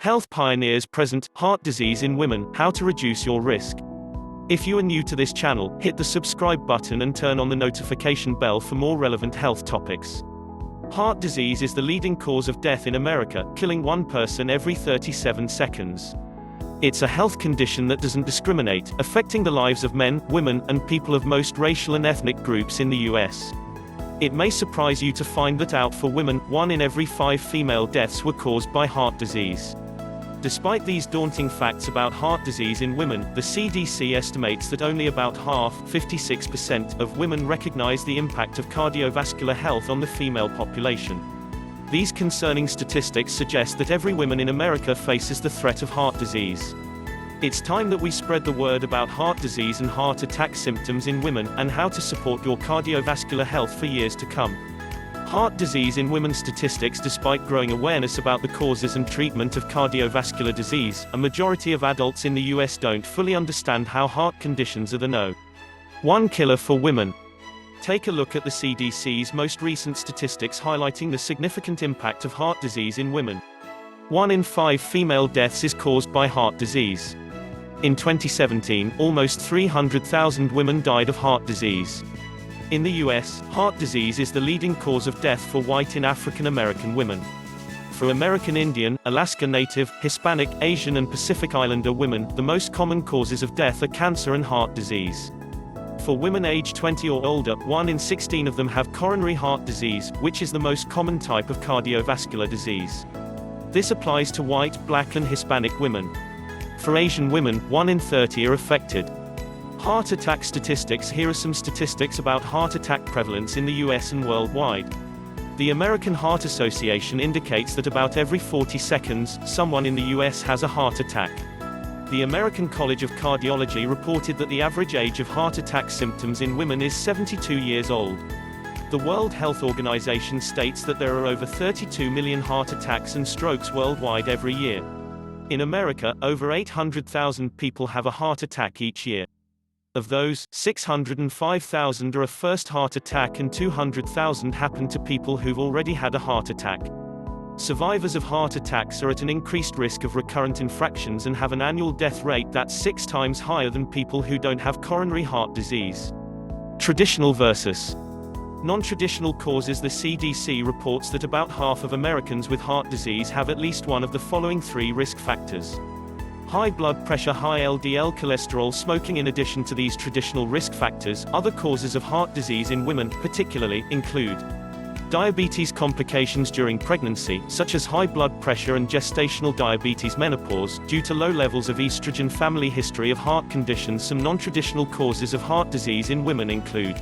Health pioneers present heart disease in women, how to reduce your risk. If you are new to this channel, hit the subscribe button and turn on the notification bell for more relevant health topics. Heart disease is the leading cause of death in America, killing one person every 37 seconds. It's a health condition that doesn't discriminate, affecting the lives of men, women, and people of most racial and ethnic groups in the US. It may surprise you to find that out for women, 1 in every 5 female deaths were caused by heart disease. Despite these daunting facts about heart disease in women, the CDC estimates that only about half, 56%, of women recognize the impact of cardiovascular health on the female population. These concerning statistics suggest that every woman in America faces the threat of heart disease. It's time that we spread the word about heart disease and heart attack symptoms in women, and how to support your cardiovascular health for years to come. Heart disease in women statistics. Despite growing awareness about the causes and treatment of cardiovascular disease, a majority of adults in the US don't fully understand how heart conditions are the #1 killer for women. Take a look at the CDC's most recent statistics highlighting the significant impact of heart disease in women. 1 in 5 female deaths is caused by heart disease. In 2017, almost 300,000 women died of heart disease. In the US, heart disease is the leading cause of death for white and African American women. For American Indian, Alaska Native, Hispanic, Asian and Pacific Islander women, the most common causes of death are cancer and heart disease. For women aged 20 or older, 1 in 16 of them have coronary heart disease, which is the most common type of cardiovascular disease. This applies to white, black and Hispanic women. For Asian women, 1 in 30 are affected. Heart attack statistics. Here are some statistics about heart attack prevalence in the US and worldwide. The American Heart Association indicates that about every 40 seconds, someone in the US has a heart attack. The American College of Cardiology reported that the average age of heart attack symptoms in women is 72 years old. The World Health Organization states that there are over 32 million heart attacks and strokes worldwide every year. In America, over 800,000 people have a heart attack each year. Of those, 605,000 are a first heart attack and 200,000 happen to people who've already had a heart attack. Survivors of heart attacks are at an increased risk of recurrent infractions and have an annual death rate that's 6 times higher than people who don't have coronary heart disease. Traditional versus non-traditional causes. The CDC reports that about half of Americans with heart disease have at least one of the following 3 risk factors. High blood pressure, high LDL cholesterol, smoking. In addition to these traditional risk factors, other causes of heart disease in women, particularly, include diabetes, complications during pregnancy, such as high blood pressure and gestational diabetes, menopause, due to low levels of estrogen, family history of heart conditions. Some non-traditional causes of heart disease in women include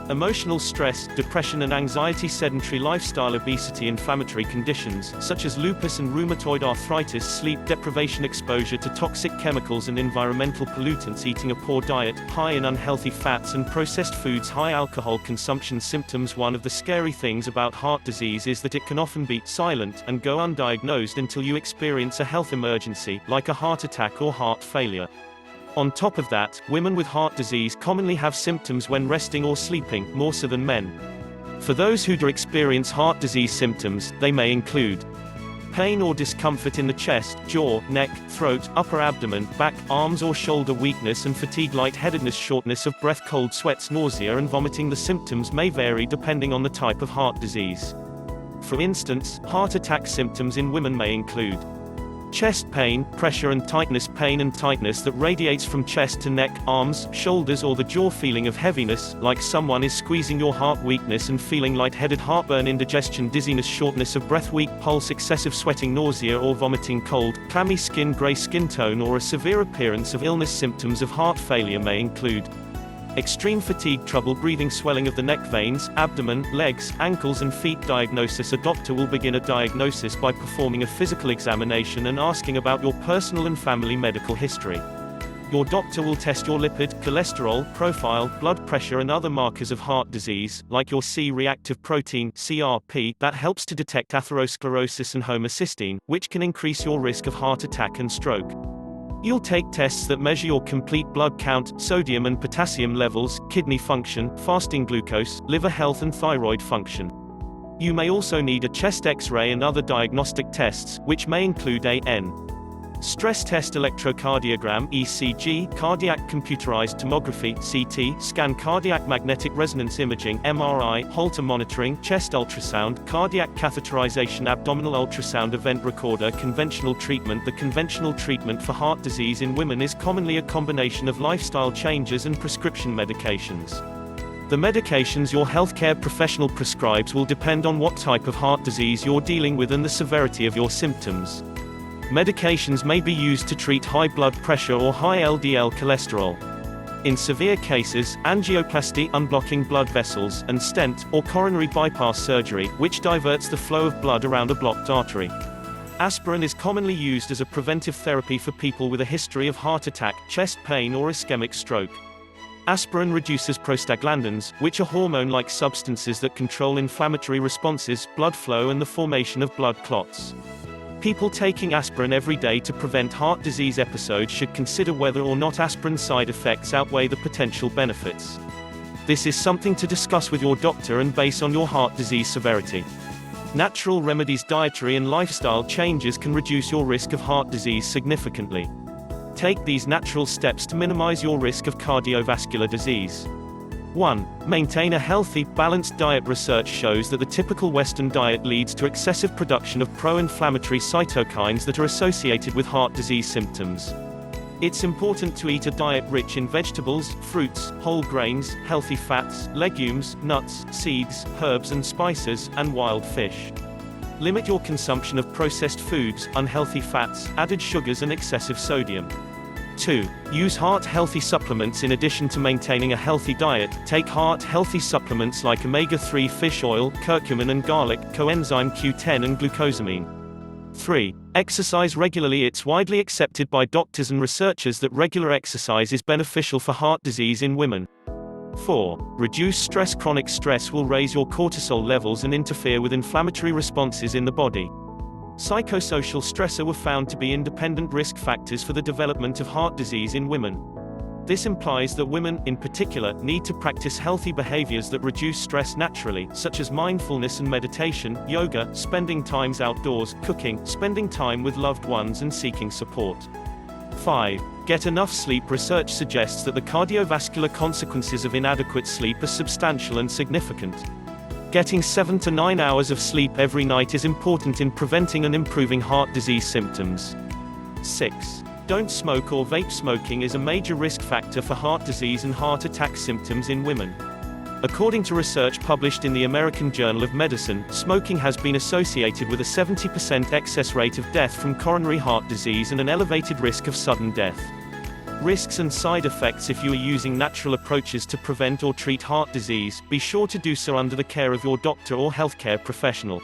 emotional stress, depression and anxiety, sedentary lifestyle, obesity, inflammatory conditions, such as lupus and rheumatoid arthritis, sleep deprivation, exposure to toxic chemicals and environmental pollutants, eating a poor diet, high in unhealthy fats and processed foods, high alcohol consumption. Symptoms. One of the scary things about heart disease is that it can often be silent and go undiagnosed until you experience a health emergency, like a heart attack or heart failure. On top of that, women with heart disease commonly have symptoms when resting or sleeping, more so than men. For those who do experience heart disease symptoms, they may include pain or discomfort in the chest, jaw, neck, throat, upper abdomen, back, arms or shoulder, weakness and fatigue, lightheadedness, shortness of breath, cold sweats, nausea and vomiting. The symptoms may vary depending on the type of heart disease. For instance, heart attack symptoms in women may include chest pain, pressure and tightness, pain and tightness that radiates from chest to neck, arms, shoulders or the jaw, feeling of heaviness, like someone is squeezing your heart, weakness and feeling lightheaded, heartburn, indigestion, dizziness, shortness of breath, weak pulse, excessive sweating, nausea or vomiting, cold, clammy skin, gray skin tone or a severe appearance of illness. Symptoms of heart failure may include extreme fatigue, trouble breathing, swelling of the neck veins, abdomen, legs, ankles and feet. Diagnosis. A doctor will begin a diagnosis by performing a physical examination and asking about your personal and family medical history. Your doctor will test your lipid, cholesterol profile, blood pressure and other markers of heart disease, like your C-reactive protein (CRP), that helps to detect atherosclerosis, and homocysteine, which can increase your risk of heart attack and stroke. You'll take tests that measure your complete blood count, sodium and potassium levels, kidney function, fasting glucose, liver health and thyroid function. You may also need a chest X-ray and other diagnostic tests, which may include a stress test, electrocardiogram (ECG), cardiac computerized tomography (CT), scan, cardiac magnetic resonance imaging (MRI), Holter monitoring, chest ultrasound, cardiac catheterization, abdominal ultrasound, event recorder. Conventional treatment. The conventional treatment for heart disease in women is commonly a combination of lifestyle changes and prescription medications. The medications your healthcare professional prescribes will depend on what type of heart disease you're dealing with and the severity of your symptoms. Medications may be used to treat high blood pressure or high LDL cholesterol. In severe cases, angioplasty, unblocking blood vessels, and stent, or coronary bypass surgery, which diverts the flow of blood around a blocked artery. Aspirin is commonly used as a preventive therapy for people with a history of heart attack, chest pain, or ischemic stroke. Aspirin reduces prostaglandins, which are hormone-like substances that control inflammatory responses, blood flow, and the formation of blood clots. People taking aspirin every day to prevent heart disease episodes should consider whether or not aspirin's side effects outweigh the potential benefits. This is something to discuss with your doctor and base on your heart disease severity. Natural remedies, dietary and lifestyle changes can reduce your risk of heart disease significantly. Take these natural steps to minimize your risk of cardiovascular disease. 1. Maintain a healthy, balanced diet. Research shows that the typical Western diet leads to excessive production of pro-inflammatory cytokines that are associated with heart disease symptoms. It's important to eat a diet rich in vegetables, fruits, whole grains, healthy fats, legumes, nuts, seeds, herbs and spices, and wild fish. Limit your consumption of processed foods, unhealthy fats, added sugars and excessive sodium. 2. Use heart-healthy supplements. In addition to maintaining a healthy diet, take heart-healthy supplements like omega-3 fish oil, curcumin and garlic, coenzyme Q10 and glucosamine. 3. Exercise regularly. It's widely accepted by doctors and researchers that regular exercise is beneficial for heart disease in women. 4. Reduce stress. Chronic stress will raise your cortisol levels and interfere with inflammatory responses in the body. Psychosocial stressors were found to be independent risk factors for the development of heart disease in women. This implies that women, in particular, need to practice healthy behaviors that reduce stress naturally, such as mindfulness and meditation, yoga, spending time outdoors, cooking, spending time with loved ones and seeking support. 5. Get enough sleep. Research suggests that the cardiovascular consequences of inadequate sleep are substantial and significant. Getting 7 to 9 hours of sleep every night is important in preventing and improving heart disease symptoms. 6. Don't smoke or vape. Smoking is a major risk factor for heart disease and heart attack symptoms in women. According to research published in the American Journal of Medicine, smoking has been associated with a 70% excess rate of death from coronary heart disease and an elevated risk of sudden death. Risks and side effects. If you are using natural approaches to prevent or treat heart disease, be sure to do so under the care of your doctor or healthcare professional.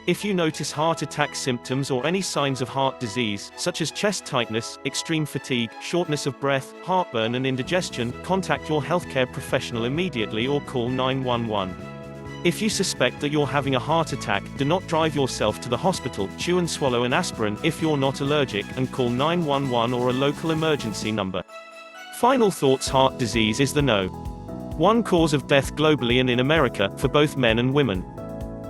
If you notice heart attack symptoms or any signs of heart disease, such as chest tightness, extreme fatigue, shortness of breath, heartburn and indigestion, contact your healthcare professional immediately or call 911. If you suspect that you're having a heart attack, do not drive yourself to the hospital. Chew and swallow an aspirin if you're not allergic, and call 911 or a local emergency number. Final thoughts. Heart disease is the #1 cause of death globally and in America, for both men and women.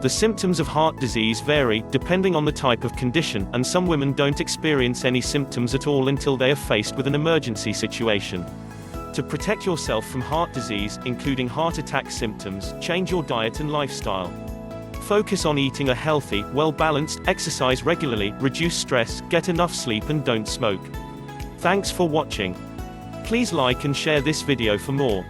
The symptoms of heart disease vary, depending on the type of condition, and some women don't experience any symptoms at all until they are faced with an emergency situation. To protect yourself from heart disease, including heart attack symptoms, change your diet and lifestyle. Focus on eating a healthy, well-balanced, exercise regularly, reduce stress, get enough sleep and don't smoke. Thanks for watching. Please like and share this video for more.